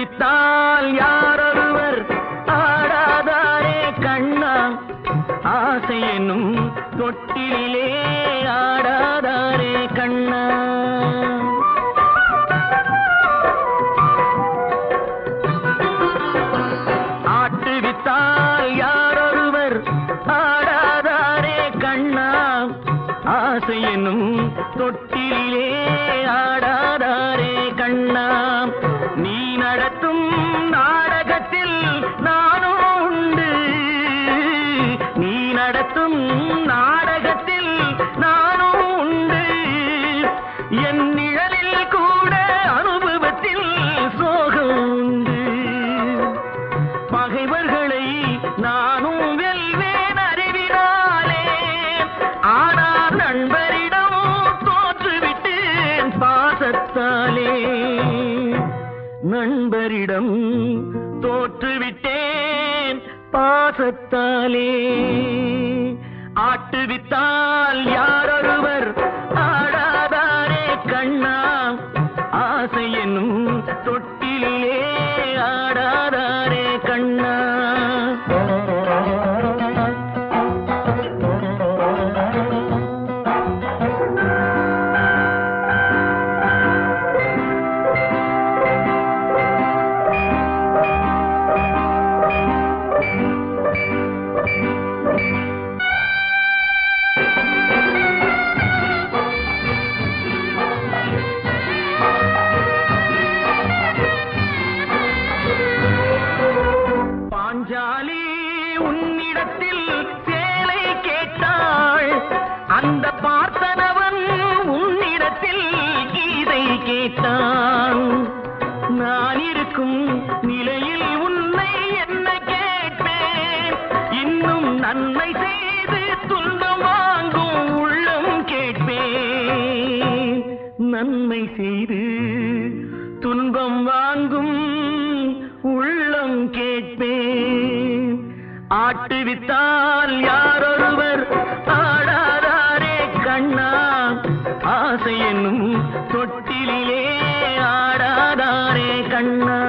ஆட்டுவித்தால் யாரொருவர் ஆடாதாரே கண்ணா, ஆசை என்னும் தொட்டிலே ஆடாதாரே கண்ணா. ஆட்டுவித்தால் யாரொருவர் ஆடாதாரே கண்ணா, ஆசை என்னும் தொட்டிலே ஆடாதாரே கண்ணா. நீ நடத்தும் நாடகத்தில் நானும் உண்டு, நீ நடத்தும் நாடகத்தில் நானும் உண்டு. என் நிழலில் கூட அனுபவத்தில் சோகம் உண்டு. பகைவர்களை நானும் வெல்வேன் அறிவினாலே, ஆனால் நண்பரிடம் தோற்றுவிட்டேன் பாசத்தாலே. நண்பரிடம் தோற்றுவிட்டேன் பாசத்தாலே. ஆட்டுவித்தால் யாரொருவர் ஆடாதாரே கண்ணா, ஆசை என்னும் தொட்டிலே ஆடாதாரே கண்ணா. பாஞ்சாலி உன்னிடத்தில் சேலை கேட்டாள், அந்த பார்த்தனவன் உன்னிடத்தில் கீதை கேட்டான். நான் இருக்கும் நிலையில் உன்னை என்ன கேட்பேன், இன்னும் நன்மை செய்து துன்பம் வாங்கும் உள்ளம் கேட்பேன். நன்மை செய்து துன்பம் வாங்கும் உள்ளம் கேட்பேன். ஆட்டுவித்தால் யாரொருவர் ஆடாதாரே கண்ணா, ஆசை என்னும் தொட்டிலே ஆடாதாரே கண்ணா.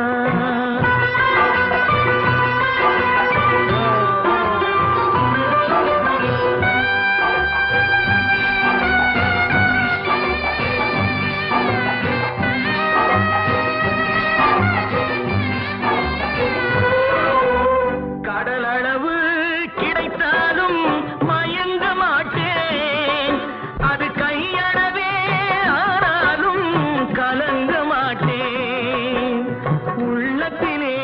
கடலளவு கிடைத்தாலும் மயங்க மாட்டேன், அது கையளவே ஆனாலும் கலங்க மாட்டேன். உள்ளத்திலே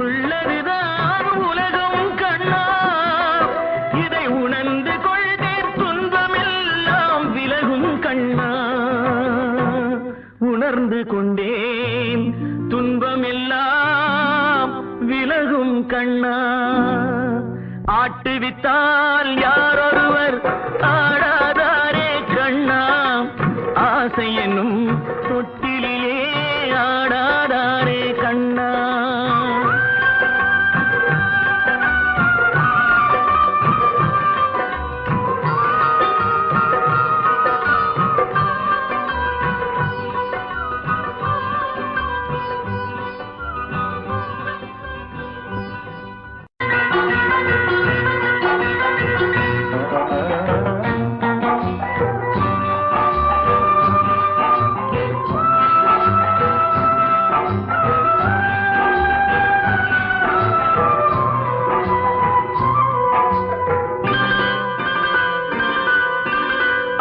உள்ளதுதான் உலகம் கண்ணா, இதை உணர்ந்து கொள்வேன் துன்பமெல்லாம் விலகும் கண்ணா. உணர்ந்து கொண்டேன் துன்பமெல்லாம் விலகும் கண்ணா. ஆட்டுவித்தால் யாரொருவர் ஆடாதாரே கண்ணா, ஆசை என்னும் தொட்டிலே ஆடாதாரே கண்ணா.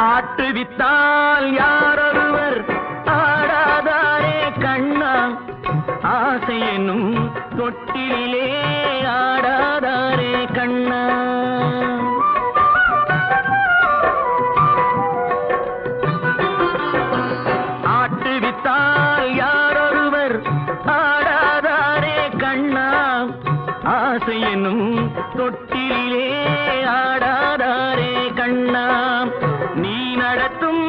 ஆட்டுவித்தால் யாரொருவர் ஆடாதாரே கண்ணா, ஆசை என்னும் தொட்டிலே ஆடாதாரே கண்ணா. ஆட்டுவித்தால் யாரொருவர் ஆடாதாரே கண்ணா, ஆசை என்னும் தொட்டிலே ஆடாதாரே கண்ணா. நீ நடத்தும்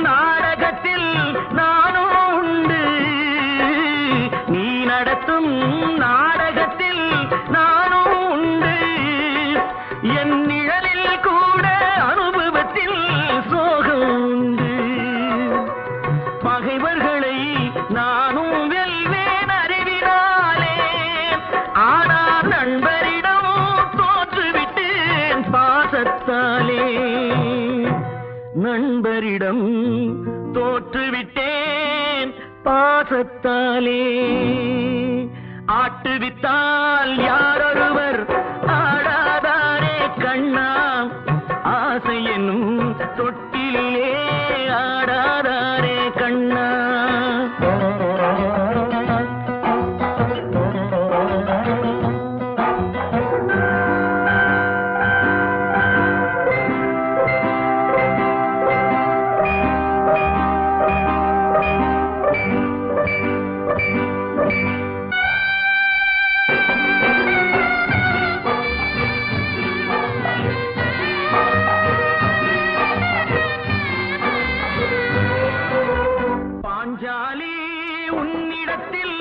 நாடகத்தில் நானும் உண்டு, நீ நடத்தும் நாடகத்தில் நானும் உண்டு. என் நிழலில் கூட அனுபவத்தில் சோகம் உண்டு. பகைவர்களை நானும் வெல்வேன் அறிவினாலே, நண்பரிடம் தோற்றுவிட்டேன் பாசத்தாலே. ஆட்டுவித்தால் யாரொருவர் ஆடாதாரே கண்ணா, ஆசை என்னும் தொட்டிலே ஆடாதாரே கண்ணா. பாஞ்சாலி உன்னிடத்தில்